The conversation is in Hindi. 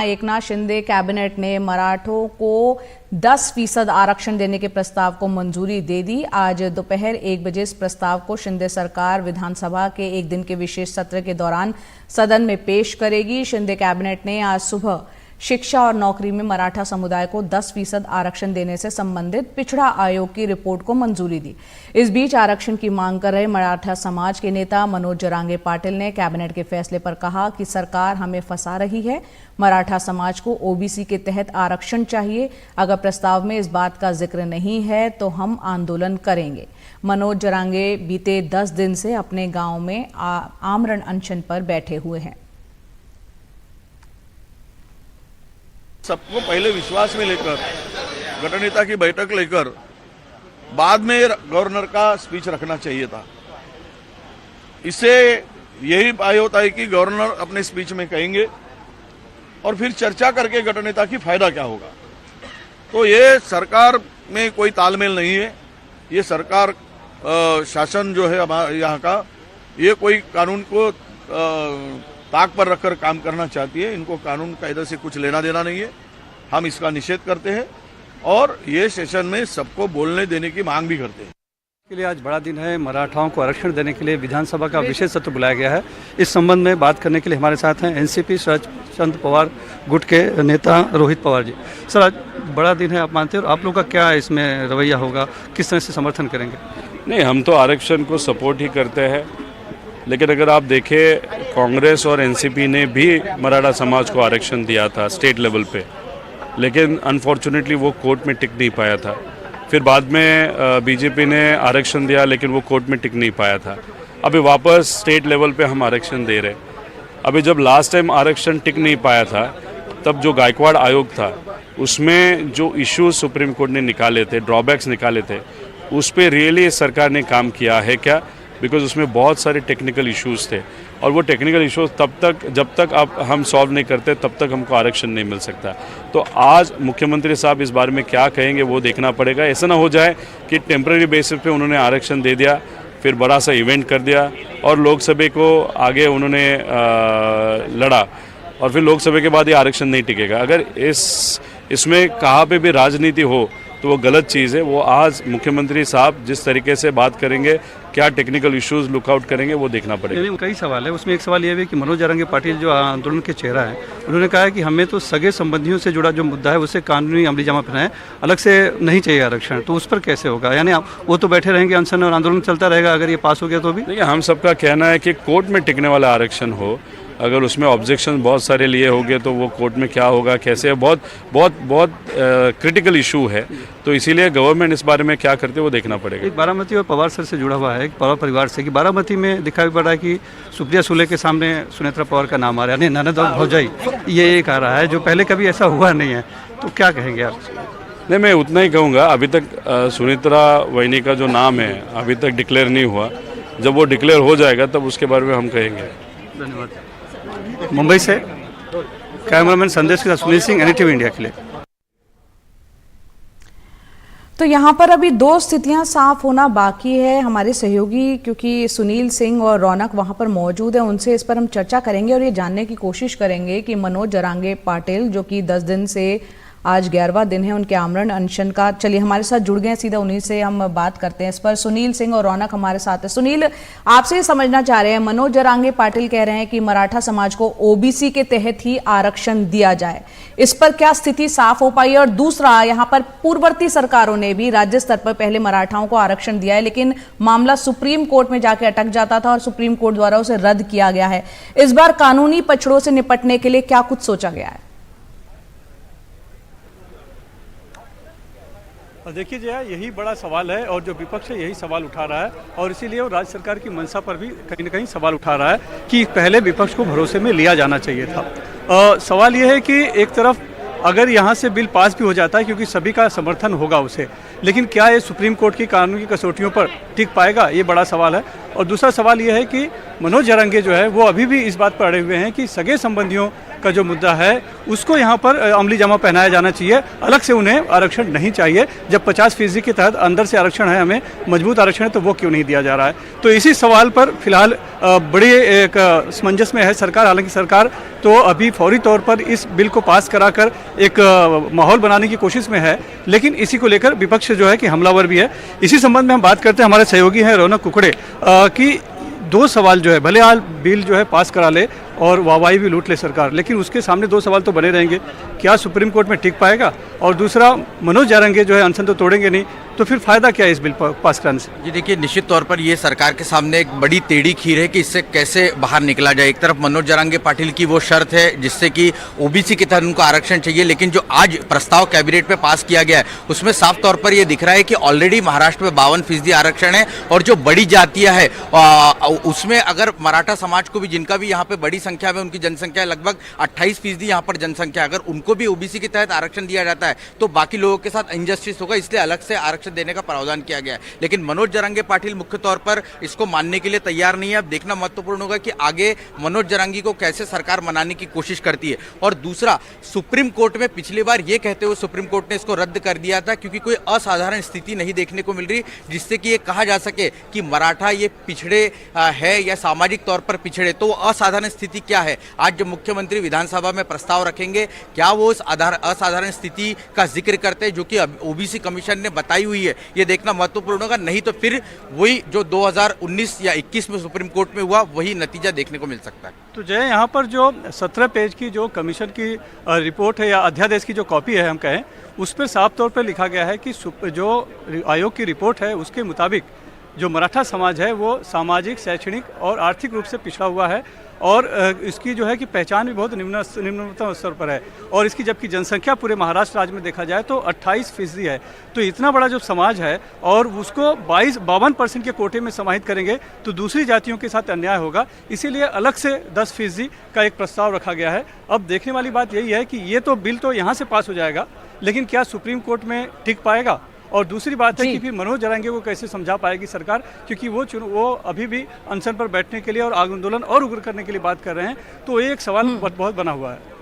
एकनाथ शिंदे कैबिनेट ने मराठों को 10% आरक्षण देने के प्रस्ताव को मंजूरी दे दी। आज दोपहर 1 बजे इस प्रस्ताव को शिंदे सरकार विधानसभा के एक दिन के विशेष सत्र के दौरान सदन में पेश करेगी। शिंदे कैबिनेट ने आज सुबह शिक्षा और नौकरी में मराठा समुदाय को 10% आरक्षण देने से संबंधित पिछड़ा आयोग की रिपोर्ट को मंजूरी दी। इस बीच आरक्षण की मांग कर रहे मराठा समाज के नेता मनोज जरांगे पाटिल ने कैबिनेट के फैसले पर कहा कि सरकार हमें फंसा रही है। मराठा समाज को ओबीसी के तहत आरक्षण चाहिए। अगर प्रस्ताव में इस बात का जिक्र नहीं है तो हम आंदोलन करेंगे। मनोज जरांगे बीते 10 दिन से अपने गांव में आमरण अनशन पर बैठे हुए हैं। सबको पहले विश्वास में लेकर गठनेता की बैठक लेकर बाद में गवर्नर का स्पीच रखना चाहिए था। इससे यही पाया होता है कि गवर्नर अपने स्पीच में कहेंगे और फिर चर्चा करके गठनेता की फायदा क्या होगा। तो ये सरकार में कोई तालमेल नहीं है। ये सरकार शासन जो है हमारे यहाँ का, ये कोई कानून को ताक पर रखकर काम करना चाहती है। इनको कानून कायदे से कुछ लेना देना नहीं है। हम इसका निषेध करते हैं और ये सेशन में सबको बोलने देने की मांग भी करते हैं। के लिए आज बड़ा दिन है। मराठाओं को आरक्षण देने के लिए विधानसभा का विशेष सत्र बुलाया गया है। इस संबंध में बात करने के लिए हमारे साथ हैं एनसीपी शरद चंद्र पवार गुट के नेता रोहित पवार जी। सर, आज बड़ा दिन है, आप मानते हो? आप लोग का क्या इसमें रवैया होगा, किस तरह से समर्थन करेंगे? नहीं, हम तो आरक्षण को सपोर्ट ही करते हैं, लेकिन अगर आप देखें कांग्रेस और एनसीपी ने भी मराठा समाज को आरक्षण दिया था स्टेट लेवल पे, लेकिन अनफॉर्चुनेटली वो कोर्ट में टिक नहीं पाया था। फिर बाद में बीजेपी ने आरक्षण दिया, लेकिन वो कोर्ट में टिक नहीं पाया था। अभी वापस स्टेट लेवल पे हम आरक्षण दे रहे। अभी जब लास्ट टाइम आरक्षण टिक नहीं पाया था, तब जो गायकवाड़ आयोग था उसमें जो इश्यूज सुप्रीम कोर्ट ने निकाले थे, ड्रॉबैक्स निकाले थे, उस पर रियली सरकार ने काम किया है क्या? बिकॉज उसमें बहुत सारे टेक्निकल इश्यूज थे और वो टेक्निकल इश्यूज जब तक आप हम सॉल्व नहीं करते तब तक हमको आरक्षण नहीं मिल सकता। तो आज मुख्यमंत्री साहब इस बारे में क्या कहेंगे वो देखना पड़ेगा। ऐसा ना हो जाए कि टेम्पररी बेसिस पे उन्होंने आरक्षण दे दिया, फिर बड़ा सा इवेंट कर दिया और लोकसभा को आगे उन्होंने लड़ा और फिर लोकसभा के बाद ये आरक्षण नहीं टिकेगा। अगर इसमें कहाँ पे भी राजनीति हो तो वो गलत चीज़ है। वो आज मुख्यमंत्री साहब जिस तरीके से बात करेंगे, क्या टेक्निकल इश्यूज लुकआउट करेंगे, वो देखना पड़ेगा। कई सवाल है, उसमें एक सवाल ये भी कि मनोज जरांगे पाटिल जो आंदोलन के चेहरा है, उन्होंने कहा है कि हमें तो सगे संबंधियों से जुड़ा जो मुद्दा है उससे कानूनी अमली जमा पहना है, अलग से नहीं चाहिए आरक्षण। तो उस पर कैसे होगा? यानी वो तो बैठे रहेंगे, अनशन और आंदोलन चलता रहेगा अगर ये पास हो गया तो भी? देखिए, हम सबका कहना है कि कोर्ट में टिकने वाला आरक्षण हो। अगर उसमें ऑब्जेक्शन बहुत सारे लिए होंगे तो वो कोर्ट में क्या होगा, कैसे, बहुत बहुत बहुत क्रिटिकल इशू है। तो इसीलिए गवर्नमेंट इस बारे में क्या करते हैं वो देखना पड़ेगा। एक बारामती और पवार सर से जुड़ा हुआ है, पवार परिवार से, कि बारामती में दिखाई पड़ रहा है कि सुप्रिया सुले के सामने सुनेत्रा पवार का नाम आ रहा है, यानी ननद और भौजाई, ये एक आ रहा है जो पहले कभी ऐसा हुआ नहीं है। तो क्या कहेंगे आप? नहीं, मैं उतना ही कहूँगा। अभी तक सुनेत्रा वहिनी का जो नाम है अभी तक डिक्लेयर नहीं हुआ। जब वो डिक्लेयर हो जाएगा तब उसके बारे में हम कहेंगे। धन्यवाद। मुंबई से कैमरामैन संदेश के साथ सुनील सिंह, एनडीटीवी इंडिया के लिए। तो यहाँ पर अभी 2 स्थितियां साफ होना बाकी है। हमारे सहयोगी क्योंकि सुनील सिंह और रौनक वहां पर मौजूद है, उनसे इस पर हम चर्चा करेंगे और ये जानने की कोशिश करेंगे कि मनोज जरांगे पाटिल जो कि 10 दिन से आज 11वां दिन है उनके आमरण अनशन का, चलिए हमारे साथ जुड़ गए, सीधा उन्हीं से हम बात करते हैं इस पर। सुनील सिंह और रौनक हमारे साथ है। सुनील, आपसे ये समझना चाह रहे हैं, मनोज जरांगे पाटिल कह रहे हैं कि मराठा समाज को ओबीसी के तहत ही आरक्षण दिया जाए, इस पर क्या स्थिति साफ हो पाई है? और दूसरा, यहाँ पर पूर्ववर्ती सरकारों ने भी राज्य स्तर पर पहले मराठाओं को आरक्षण दिया है, लेकिन मामला सुप्रीम कोर्ट में जाके अटक जाता था और सुप्रीम कोर्ट द्वारा उसे रद्द किया गया है। इस बार कानूनी पछड़ों से निपटने के लिए क्या कुछ सोचा गया है? देखिए जया, यही बड़ा सवाल है और जो विपक्ष है यही सवाल उठा रहा है और इसीलिए वो राज्य सरकार की मंशा पर भी कहीं न कहीं सवाल उठा रहा है कि पहले विपक्ष को भरोसे में लिया जाना चाहिए था। सवाल ये है कि एक तरफ अगर यहाँ से बिल पास भी हो जाता है क्योंकि सभी का समर्थन होगा उसे, लेकिन क्या ये सुप्रीम कोर्ट की कानूनी कसौटियों पर टिक पाएगा, ये बड़ा सवाल है। और दूसरा सवाल ये है कि मनोज जरांगे जो है वो अभी भी इस बात पर अड़े हुए हैं कि सगे संबंधियों का जो मुद्दा है उसको यहाँ पर अमली जामा पहनाया जाना चाहिए, अलग से उन्हें आरक्षण नहीं चाहिए। जब 50% के तहत अंदर से आरक्षण है, हमें मजबूत आरक्षण है, तो वो क्यों नहीं दिया जा रहा है। तो इसी सवाल पर फिलहाल बड़ी एक असमंजस में है सरकार। हालांकि सरकार तो अभी फौरी तौर पर इस बिल को पास कराकर एक माहौल बनाने की कोशिश में है, लेकिन इसी को लेकर विपक्ष जो है कि हमलावर भी है। इसी संबंध में हम बात करते हैं, हमारे सहयोगी हैं रौनक कुकड़े कि दो सवाल जो है, भले हाल बिल जो है पास करा ले और वाहवाही भी लूट ले सरकार, लेकिन उसके सामने दो सवाल तो बने रहेंगे, क्या सुप्रीम कोर्ट में टिक पाएगा, और दूसरा मनोज जारंगे जो है अनशन तो तोड़ेंगे नहीं, तो फिर फायदा क्या है इस बिल पास कराने से। जी देखिए, निश्चित तौर पर ये सरकार के सामने एक बड़ी टेढ़ी खीर है कि इससे कैसे बाहर निकला जाए। एक तरफ मनोज जारंगे पाटिल की वो शर्त है जिससे कि ओबीसी के तहत उनको आरक्षण चाहिए, लेकिन जो आज प्रस्ताव कैबिनेट में पास किया गया है उसमें साफ तौर पर ये दिख रहा है कि ऑलरेडी महाराष्ट्र में 52% आरक्षण है, और जो बड़ी जातियां है उसमें अगर मराठा समाज को भी, जिनका भी यहाँ पे बड़ी संख्या में, उनकी जनसंख्या लगभग 28% यहाँ पर जनसंख्या, अगर उनको भी ओबीसी के तहत आरक्षण दिया जाता है तो बाकी लोगों के साथ इनजस्टिस होगा, इसलिए अलग से आरक्षण देने का प्रावधान किया गया है। लेकिन मनोज जारंगे पाटिल मुख्य तौर पर इसको मानने के लिए तैयार नहीं है। अब देखना महत्वपूर्ण होगा कि आगे मनोज जारंगे को कैसे सरकार मनाने की कोशिश करती है। और दूसरा, सुप्रीम कोर्ट में पिछली बार ये कहते हुए सुप्रीम कोर्ट ने इसको रद्द कर दिया था क्योंकि कोई असाधारण स्थिति नहीं देखने को मिल रही जिससे कि ये कहा जा सके कि मराठा ये पिछड़े है या सामाजिक तौर पर पिछड़े। तो असाधारण स्थिति क्या है? आज जब मुख्यमंत्री विधानसभा में प्रस्ताव रखेंगे, क्या वो उस असाधारण स्थिति का जिक्र करते हैं जो कि ओबीसी कमीशन ने बताई हुई है? ये देखना महत्वपूर्ण होगा, नहीं तो फिर वही जो 2019 या 21 में सुप्रीम कोर्ट में हुआ वही नतीजा देखने को मिल सकता है। तो जय, यहाँ पर जो 17 पेज की जो कमीशन की रिपोर्ट है या अध्यादेश की जो कॉपी है हम कहें, उस पर साफ तौर पर लिखा गया है कि जो आयोग की रिपोर्ट है उसके मुताबिक जो मराठा समाज है वो सामाजिक, शैक्षणिक और आर्थिक रूप से पिछड़ा हुआ है, और इसकी जो है कि पहचान भी बहुत निम्नतम स्तर पर है, और इसकी जबकि जनसंख्या पूरे महाराष्ट्र राज्य में देखा जाए तो 28% है। तो इतना बड़ा जो समाज है और उसको 52% के कोटे में समाहित करेंगे तो दूसरी जातियों के साथ अन्याय होगा, इसीलिए अलग से 10% का एक प्रस्ताव रखा गया है। अब देखने वाली बात यही है कि ये तो बिल तो यहाँ से पास हो जाएगा, लेकिन क्या सुप्रीम कोर्ट में टिक पाएगा? और दूसरी बात है कि फिर मनोज जारंगे को कैसे समझा पाएगी सरकार, क्योंकि वो अभी भी अनशन पर बैठने के लिए और आंदोलन और उग्र करने के लिए बात कर रहे हैं। तो एक सवाल बहुत बना हुआ है।